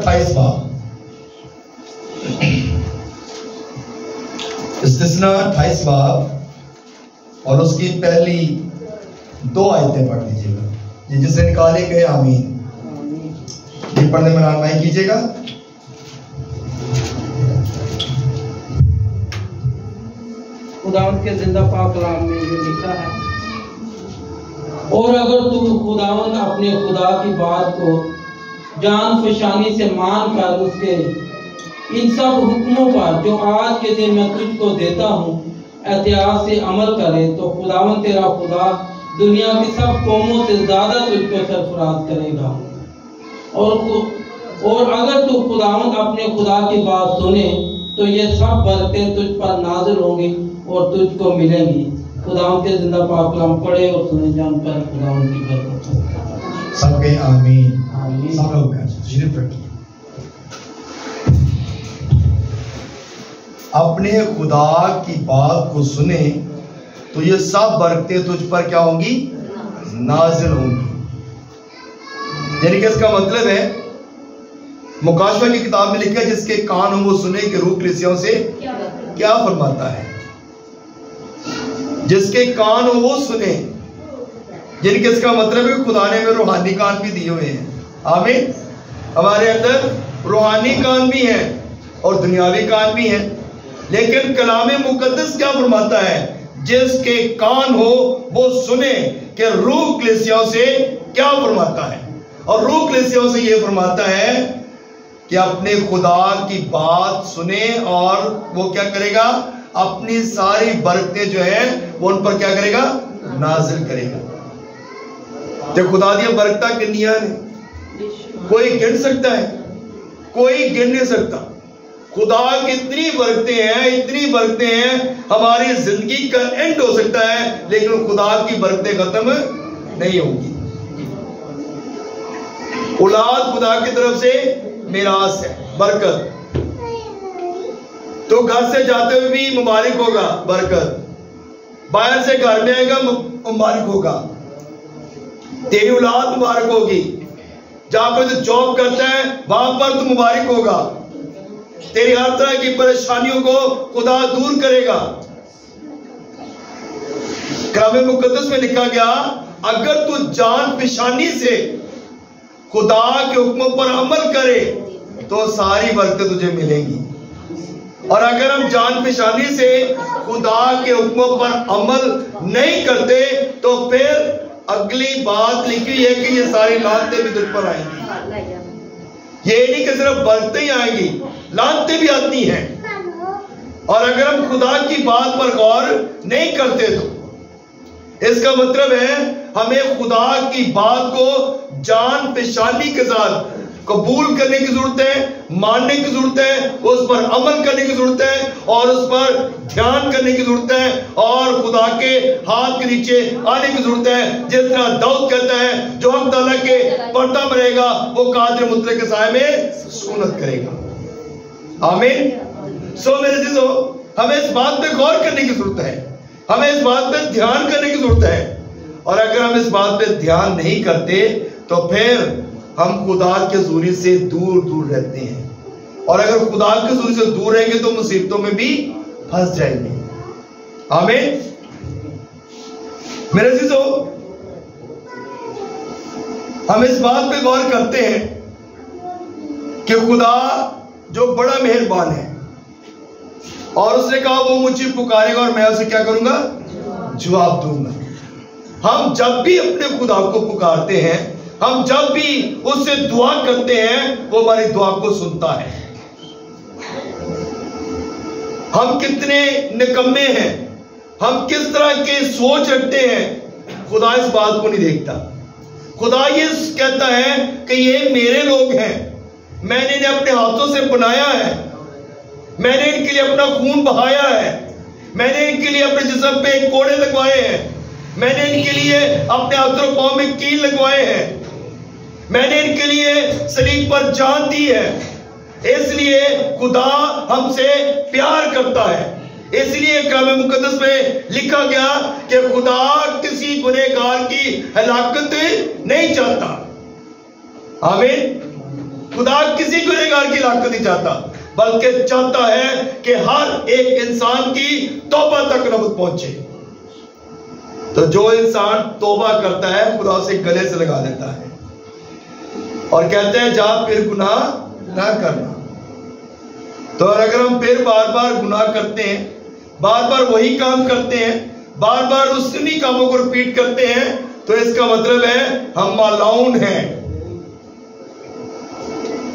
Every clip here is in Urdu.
28 باب، استثنا 28 باب اور اس کی پہلی 2 آیتیں پڑھ لیجیے گا. یہ جسے نکالے گئے آمین. یہ پڑھنے میں رہنمائی کیجیے گا. خداوند کے زندہ پاک کلام میں یہ لکھا ہے، اور اگر تو خداوند اپنے خدا کی بات کو جان فشانی سے مان کر اس کے ان سب حکموں پر جو آج کے دن میں تجھ کو دیتا ہوں احتیاط سے عمل کرے، تو خداوند تیرا خدا دنیا کی سب قوموں سے زیادہ تجھ کو سرفراز کرے گا. اور اگر تو خداوند اپنے خدا کی بات سنے تو یہ سب برکتیں تجھ پر نازل ہوں گی اور تجھ کو ملیں گی. خداوند کے زندہ پاک کلام پڑھے اور سنے جان پر خداوند کی برکت. سب کہیں آمین. سب لوگ تشریف رکھیے. اپنے خدا کی بات کو سنیں تو یہ سب برکتیں تجھ پر کیا ہوں گی؟ نازل ہوں گی. یعنی کہ اس کا مطلب ہے، مکاشفہ کی کتاب میں لکھا ہے جس کے کان ہوں وہ سنے کہ روح کلیسیوں سے کیا فرماتا ہے. جس کے کان ہوں وہ سنے، یعنی کہ اس کا مطلب ہے خدا نے ہمیں روحانی کان بھی دیے ہوئے ہیں. آمین. ہمارے اندر روحانی کان بھی ہیں اور دنیاوی کان بھی ہیں. لیکن کلام مقدس کیا فرماتا ہے؟ جس کے کان ہو وہ سنے کہ روح کلیسیوں سے کیا فرماتا ہے. اور روح کلیسیوں سے یہ فرماتا ہے کہ اپنے خدا کی بات سنیں اور وہ کیا کرے گا؟ اپنی ساری برکتیں جو ہیں وہ ان پر کیا کرے گا؟ نازل کرے گا. تو خدا دیا برکتاں کنیاں ہیں، کوئی گن سکتا ہے؟ کوئی گن نہیں سکتا. خدا کی اتنی برکتیں ہیں، اتنی برکتیں ہیں، ہماری زندگی کا اینڈ ہو سکتا ہے لیکن خدا کی برکتیں ختم نہیں ہوں گی. اولاد خدا کی طرف سے میراث ہے، برکت. تو گھر سے جاتے ہوئے بھی مبارک ہوگا، برکت. باہر سے گھر میں آئے گا مبارک ہوگا. تیری اولاد مبارک ہوگی. جہاں پر تو جاب کرتا ہے وہاں پر تو مبارک ہوگا. تیری ہر طرح کی پریشانیوں کو خدا دور کرے گا. کلام مقدس میں لکھا گیا اگر تو جان پہچانی سے خدا کے حکموں پر عمل کرے تو ساری برکتیں تجھے ملیں گی. اور اگر ہم جان پہچانی سے خدا کے حکموں پر عمل نہیں کرتے تو پھر اگلی بات لکھی ہے کہ یہ ساری لعنتیں بھی تجھ پر آئیں گی. یہ نہیں کہ صرف برکتیں ہی آئیں گی، لعنتیں بھی آتی ہیں. اور اگر ہم خدا کی بات پر غور نہیں کرتے تو اس کا مطلب ہے ہمیں خدا کی بات کو جان پہچانی کے ساتھ قبول کرنے کی ضرورت ہے، ماننے کی ضرورت ہے، اس پر عمل کرنے کی ضرورت ہے اور اس پر دھیان کرنے کی ضرورت ہے اور خدا کے ہاتھ کے نیچے آنے کی ضرورت ہے. جس طرح داؤد کہتا ہے جو حق تعالیٰ کے پردہ میں رہے گا وہ قادر مطلق کے سائے میں سکونت کرے گا. آمین. سو میرے عزیزو، ہمیں اس بات پہ غور کرنے کی ضرورت ہے، ہمیں اس بات پہ دھیان کرنے کی ضرورت ہے. اور اگر ہم اس بات پہ دھیان نہیں کرتے تو پھر ہم خدا کے حضوری سے دور دور رہتے ہیں. اور اگر خدا کے حضوری سے دور رہیں گے تو مصیبتوں میں بھی پھنس جائیں گے. آمین. میرے عزیزو، ہم اس بات پہ غور کرتے ہیں کہ خدا جو بڑا مہربان ہے اور اس نے کہا وہ مجھے پکارے گا اور میں اسے کیا کروں گا؟ جواب دوں گا. ہم جب بھی اپنے خدا کو پکارتے ہیں، ہم جب بھی اس سے دعا کرتے ہیں، وہ ہماری دعا کو سنتا ہے. ہم کتنے نکمے ہیں، ہم کس طرح کے سوچ رکھتے ہیں، خدا اس بات کو نہیں دیکھتا. خدا یہ کہتا ہے کہ یہ میرے لوگ ہیں، میں نے انہیں اپنے ہاتھوں سے بنایا ہے، میں نے ان کے لیے اپنا خون بہایا ہے، میں نے ان کے لیے اپنے جسم پہ کوڑے لگوائے ہیں، میں نے ان کے لیے اپنے ہاتھوں اور پاؤں میں کیل لگوائے ہیں، میں نے ان کے لیے صلیب پر جان دی ہے. اس لیے خدا ہم سے پیار کرتا ہے. اس لیے کلام مقدس میں لکھا گیا کہ خدا کسی گنہگار کی ہلاکت نہیں چاہتا. آمین. خدا کسی گنہگار کی ہلاکت نہیں چاہتا، بلکہ چاہتا ہے کہ ہر ایک انسان کی توبہ تک نوبت پہنچے۔ تو جو انسان توبہ کرتا ہے خدا اسے گلے سے لگا دیتا ہے اور کہتے ہیں جا پھر گناہ نہ کرنا۔ تو اگر ہم پھر بار بار گناہ کرتے ہیں، بار بار وہی کام کرتے ہیں، بار بار انہی کاموں کو رپیٹ کرتے ہیں، تو اس کا مطلب ہے ہم مالعون ہیں۔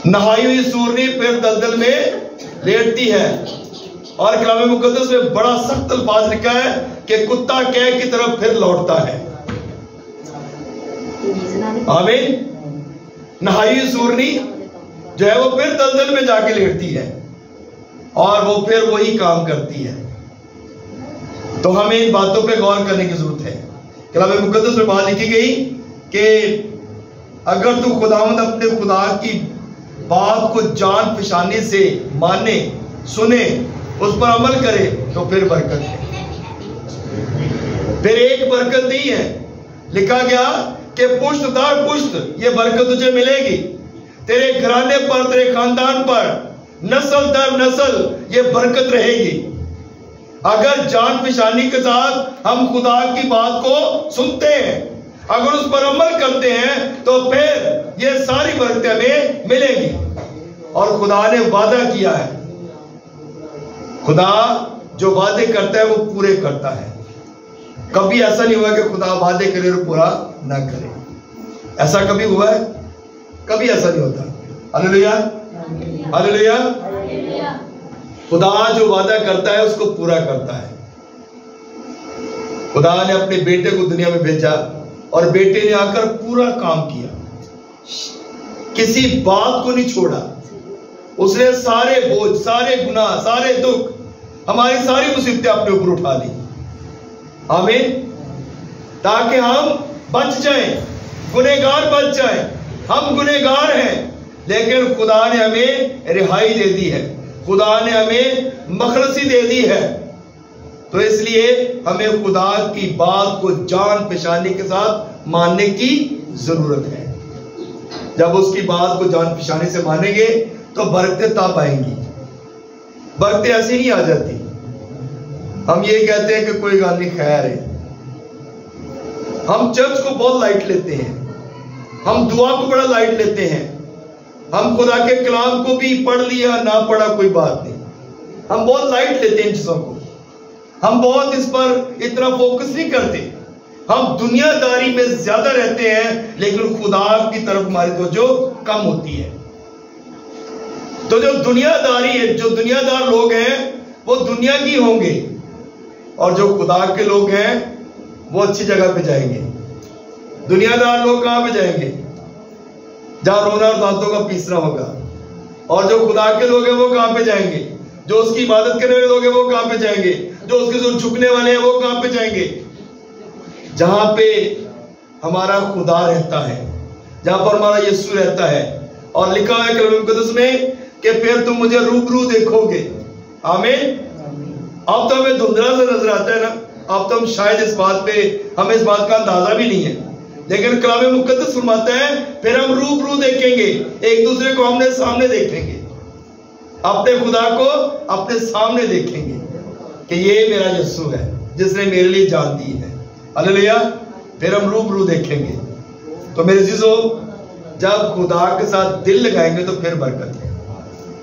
نہائی ہوئی سورنی پھر دلدل میں لیٹتی ہے، اور کلام مقدس میں بڑا سخت الفاظ لکھا ہے کہ کتا کہہ کی طرف پھر لوٹتا ہے۔ آمین۔ نہائی ہوئی سورنی جو ہے وہ پھر دلدل میں جا کے لیٹتی ہے اور وہ پھر وہی کام کرتی ہے۔ تو ہمیں ان باتوں پہ غور کرنے کی ضرورت ہے۔ کلام مقدس میں بات لکھی گئی کہ اگر تو خداوند اپنے خدا کی بات کو جان فشانی سے مانے، سنے، اس پر عمل کرے تو پھر برکت ہے۔ پھر ایک برکت نہیں ہے، لکھا گیا کہ پشت در پشت یہ برکت تجھے ملے گی، تیرے گھرانے پر، تیرے خاندان پر، نسل در نسل یہ برکت رہے گی۔ اگر جان فشانی کے ساتھ ہم خدا کی بات کو سنتے ہیں، اگر اس پر عمل کرتے ہیں، تو پھر یہ ساری برکتیں ہمیں ملیں گی۔ اور خدا نے وعدہ کیا ہے، خدا جو وعدے کرتا ہے وہ پورے کرتا ہے۔ کبھی ایسا نہیں ہوا کہ خدا وعدے کرے اور پورا نہ کرے۔ ایسا کبھی ہوا ہے؟ کبھی ایسا نہیں ہوتا۔ ہاللیلویا، ہاللیلویا۔ خدا جو وعدہ کرتا ہے اس کو پورا کرتا ہے۔ خدا نے اپنے بیٹے کو دنیا میں بھیجا اور بیٹے نے آ کر پورا کام کیا، کسی بات کو نہیں چھوڑا۔ اس نے سارے بوجھ، سارے گناہ، سارے دکھ، ہماری ساری مصیبتیں اپنے اوپر اٹھا لی۔ آمین۔ تاکہ ہم بچ جائیں، گنہگار بچ جائیں۔ ہم گنہگار ہیں لیکن خدا نے ہمیں رہائی دے دی ہے، خدا نے ہمیں مخلصی دے دی ہے۔ تو اس لیے ہمیں خدا کی بات کو جان پہچاننے کے ساتھ ماننے کی ضرورت ہے۔ جب اس کی بات کو جان پہچاننے سے مانیں گے تو برکتیں تب آئیں گی۔ برکتیں ایسی نہیں آ جاتی۔ ہم یہ کہتے ہیں کہ کوئی گل نہیں، خیر ہے۔ ہم چرچ کو بہت لائٹ لیتے ہیں، ہم دعا کو بڑا لائٹ لیتے ہیں، ہم خدا کے کلام کو بھی پڑھ لیا نہ پڑھا کوئی بات نہیں، ہم بہت لائٹ لیتے ہیں ان چیزوں کو، ہم بہت اس پر اتنا فوکس نہیں کرتے۔ ہم دنیا داری میں زیادہ رہتے ہیں لیکن خدا کی طرف ہماری توجہ کم ہوتی ہے۔ تو جو دنیا داری ہے، جو دنیا دار لوگ ہیں وہ دنیا کی ہوں گے، اور جو خدا کے لوگ ہیں وہ اچھی جگہ پہ جائیں گے۔ دنیا دار لوگ کہاں پہ جائیں گے؟ جہاں رونا اور دانتوں کا پیسنا ہوگا۔ اور جو خدا کے لوگ ہیں وہ کہاں پہ جائیں گے؟ جو اس کی عبادت کرنے والے لوگ ہیں وہ کہاں پہ جائیں گے؟ جو اس کے ساتھ جھکنے والے ہیں وہ کہاں پہ جائیں گے؟ جہاں پہ ہمارا خدا رہتا ہے، جہاں پر ہمارا یسوع رہتا ہے۔ اور لکھا ہے کلام مقدس میں کہ پھر تم مجھے روبرو دیکھو گے۔ آمین۔ اب تو ہمیں دھندلا سے نظر آتا ہے نا، اب تو ہم شاید اس بات پہ ہمیں اس بات کا اندازہ بھی نہیں ہے، لیکن کلام مقدس فرماتا ہے پھر ہم روبرو دیکھیں گے، ایک دوسرے کو آمنے سامنے دیکھیں گے، اپنے خدا کو اپنے سامنے دیکھیں گے کہ یہ میرا یسوع ہے جس نے میرے لیے جان دی ہے۔ ہاللیلویا۔ پھر ہم روبرو دیکھیں گے۔ تو میرے عزیزو، جب خدا کے ساتھ دل لگائیں گے تو پھر برکت ہے،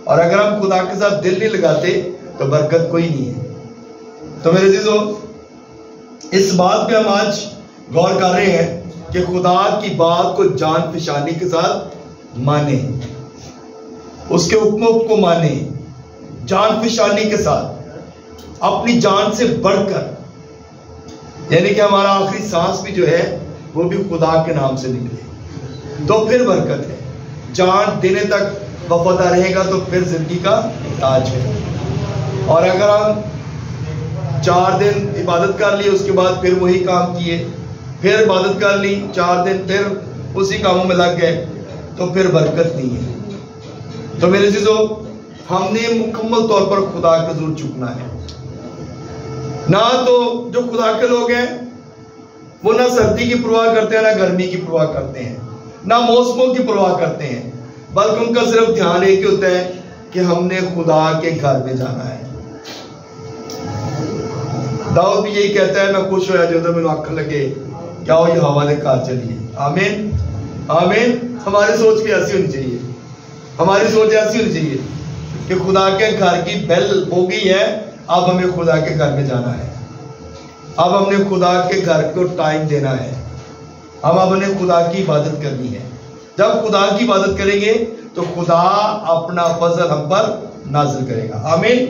اور اگر ہم خدا کے ساتھ دل نہیں لگاتے تو برکت کوئی نہیں ہے۔ تو میرے عزیزو، اس بات پہ ہم آج غور کر رہے ہیں کہ خدا کی بات کو جان فشانی کے ساتھ مانیں، اس کے حکموں کو مانیں، جان فشانی کے ساتھ، اپنی جان سے بڑھ کر، یعنی کہ ہمارا آخری سانس بھی جو ہے وہ بھی خدا کے نام سے نکلے تو پھر برکت ہے۔ جان دینے تک وفادار رہے گا تو پھر زندگی کا تاج ہے۔ اور اگر ہم 4 دن عبادت کر لی، اس کے بعد پھر وہی کام کیے، پھر عبادت کر لی 4 دن، پھر اسی کاموں میں لگ گئے، تو پھر برکت نہیں ہے۔ تو میرے عزیزو، ہم نے مکمل طور پر خدا کے حضور جھکنا ہے۔ نہ تو جو خدا کے لوگ ہیں وہ نہ سردی کی پرواہ کرتے ہیں، نہ گرمی کی پرواہ کرتے ہیں، نہ موسموں کی پرواہ کرتے ہیں۔ بلکہ ان کا صرف دھیان ایک ہی ہوتا ہے کہ ہم نے خدا کے گھر میں جانا ہے۔ داؤد بھی یہی کہتا ہے، میں خوش ہوا جو میرے آنکھ لگے کیا ہو یہ ہوا نے کہا چلیے۔ آمین آمین۔ ہماری سوچ بھی ایسی ہونی چاہیے، ہماری سوچ ایسی ہونی چاہیے کہ خدا کے گھر کی بیل ہو گئی ہے، اب ہمیں خدا کے گھر میں جانا ہے، اب ہم نے خدا کے گھر کو ٹائم دینا ہے، اب نے خدا کی عبادت کرنی ہے۔ جب خدا کی عبادت کریں گے تو خدا اپنا فضل ہم پر نازل کرے گا۔ آمین۔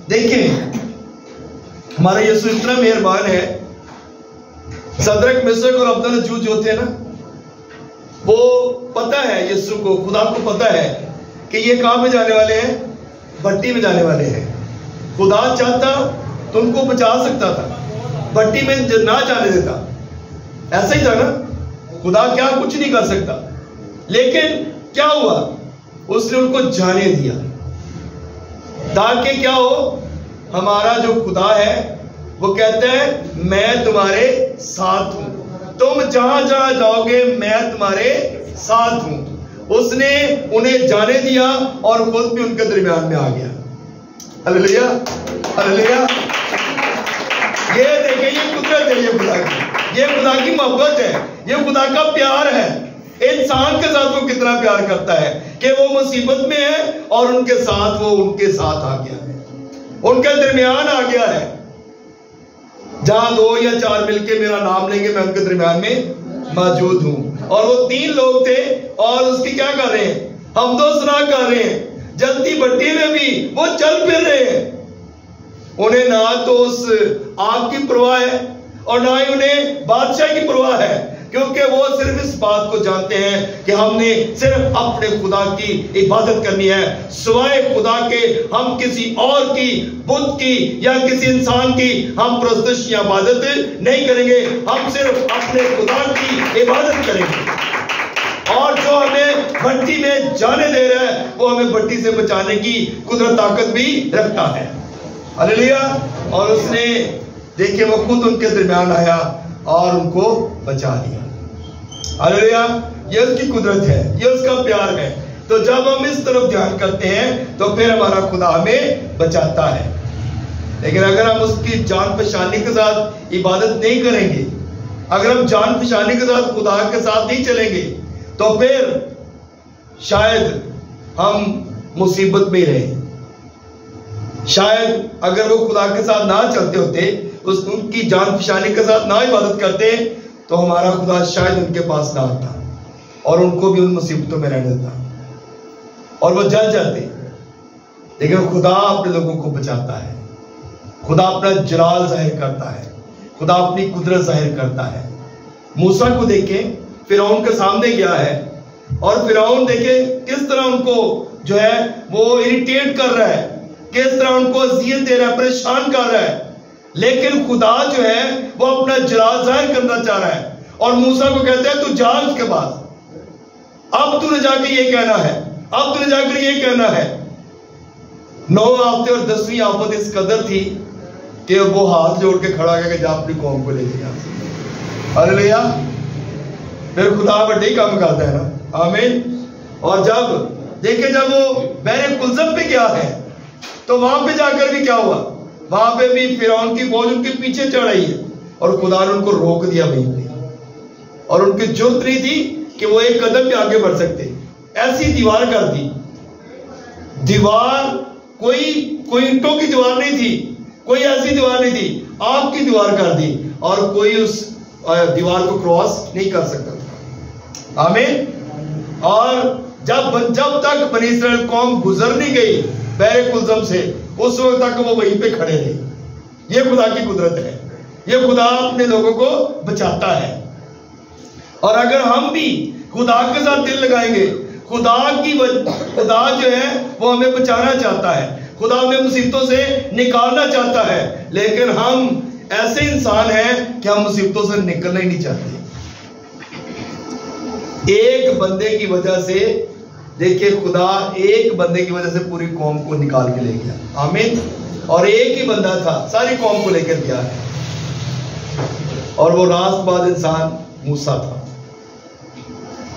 دیکھیں ہمارا یسوع اتنا مہربان ہے، صدرک مسرک اور عبدالنجود جو ہوتے ہیں نا، وہ پتہ ہے یسوع کو، خدا کو پتہ ہے کہ یہ کہاں میں جانے والے ہیں، بھٹی میں جانے والے ہیں۔ خدا چاہتا تو ان کو بچا سکتا تھا، بھٹی میں نہ جانے دیتا، ایسا ہی تھا نا، خدا کیا کچھ نہیں کر سکتا، لیکن کیا ہوا، اس نے ان کو جانے دیا تاکہ کیا ہو، ہمارا جو خدا ہے وہ کہتا ہے میں تمہارے ساتھ ہوں، تم جہاں جہاں جاؤ گے میں تمہارے ساتھ ہوں۔ اس نے انہیں جانے دیا اور خود بھی ان کے درمیان میں آ گیا۔ ہلیلویا ہلیلویا۔ یہ دیکھیں یہ قدرت ہے، یہ خدا کی، یہ خدا کی محبت ہے، یہ خدا کا پیار ہے۔ انسان کے ساتھ وہ کتنا پیار کرتا ہے کہ وہ مصیبت میں ہے اور ان کے ساتھ وہ ان کے ساتھ آ گیا ہے، ان کے درمیان آ گیا ہے۔ جہاں 2 یا 4 مل کے میرا نام لیں گے میں ان کے درمیان میں موجود ہوں۔ اور وہ 3 لوگ تھے اور اس کی کیا کر رہے ہیں، حمد و ثنا کر رہے ہیں، جلتی بھٹی میں بھی وہ چل پھر رہے ہیں۔ انہیں نہ تو اس آگ کی پرواہ ہے اور نہ ہی انہیں بادشاہ کی پرواہ ہے، کیونکہ وہ صرف اس بات کو جانتے ہیں کہ ہم نے صرف اپنے خدا کی عبادت کرنی ہے، سوائے خدا کے ہم کسی اور کی، بت کی یا کسی انسان کی ہم پرستش یا عبادت نہیں کریں گے، ہم صرف اپنے خدا کی عبادت کریں گے۔ اور جو ہمیں بھٹی میں جانے دے رہا ہے وہ ہمیں بھٹی سے بچانے کی قدرت طاقت بھی رکھتا ہے۔ ہلیلویا۔ اور اس نے دیکھیں وہ خود ان کے درمیان آیا اور ان کو بچا لیا۔ ہلیلویا۔ یہ اس کی قدرت ہے، یہ اس کا پیار ہے۔ تو جب ہم اس طرف دھیان کرتے ہیں تو پھر ہمارا خدا ہمیں بچاتا ہے۔ لیکن اگر ہم اس کی جان پہچانی کے ساتھ عبادت نہیں کریں گے، اگر ہم جان پہچانی کے ساتھ خدا کے ساتھ نہیں چلیں گے تو پھر شاید ہم مصیبت میں رہیں۔ شاید اگر وہ خدا کے ساتھ نہ چلتے ہوتے، ان کی جان پہچانی کے ساتھ نہ عبادت کرتے تو ہمارا خدا شاید ان کے پاس نہ آتا اور ان کو بھی ان مصیبتوں میں رہنے دیتا اور وہ جل جاتے۔ لیکن خدا اپنے لوگوں کو بچاتا ہے، خدا اپنا جلال ظاہر کرتا ہے، خدا اپنی قدرت ظاہر کرتا ہے۔ موسیٰ کو دیکھیں، فرعون کے سامنے گیا ہے اور فرعون دیکھیں کس طرح ان کو جو ہے وہ اریٹیٹ کر رہا ہے، کس طرح ان کو اذیت دے رہا ہے، پریشان کر رہا ہے، لیکن خدا جو ہے وہ اپنا جلال ظاہر کرنا چاہ رہا ہے اور موسیٰ کو کہتا ہے تو جا اس کے پاس، اب تو نے جا کے یہ کہنا ہے، اب تو نے جا کر یہ کہنا ہے۔ 9 آفتے اور 10ویں آفت اس قدر تھی کہ وہ ہاتھ جوڑ کے کھڑا گیا کہ جا اپنی قوم کو لے کے جا۔ ہلیلویا۔ پھر خدا بڑے ہی کام کرتا ہے نا۔ آمین۔ اور جب دیکھیں جب وہ بحر کلزم پہ گیا ہے تو وہاں پہ جا کر بھی کیا ہوا، وہاں پہ بھی فرعون کی فوج ان کے پیچھے چڑھ رہی ہے اور خدا نے ان کو روک دیا وہیں پہ، اور ان کی جرت نہیں تھی کہ وہ ایک قدم بھی آگے بڑھ سکتے، ایسی دیوار کر دی۔ دیوار کوئی اینٹوں کی دیوار نہیں تھی، کوئی ایسی دیوار نہیں تھی، آگ کی دیوار کر دی اور کوئی اس دیوار کو کراس نہیں کر سکتا تھا۔ آمین۔ اور جب تک بنی اسرائیل قوم گزر نہیں گئی بحر کلزم سے، اس وقت تک وہ وہیں پہ کھڑے رہے۔ یہ خدا کی قدرت ہے، یہ خدا اپنے لوگوں کو بچاتا ہے۔ اور اگر ہم بھی خدا کے ساتھ دل لگائیں گے، خدا جو ہے وہ ہمیں بچانا چاہتا ہے، خدا ہمیں مصیبتوں سے نکالنا چاہتا ہے، لیکن ہم ایسے انسان ہیں کہ ہم مصیبتوں سے نکلنا ہی نہیں چاہتے۔ ایک بندے کی وجہ سے دیکھیں خدا ایک بندے کی وجہ سے پوری قوم کو نکال کے لے گیا۔ آمین۔ اور ایک ہی بندہ تھا ساری قوم کو لے کر گیا ہے، اور وہ راست باز انسان موسیٰ تھا۔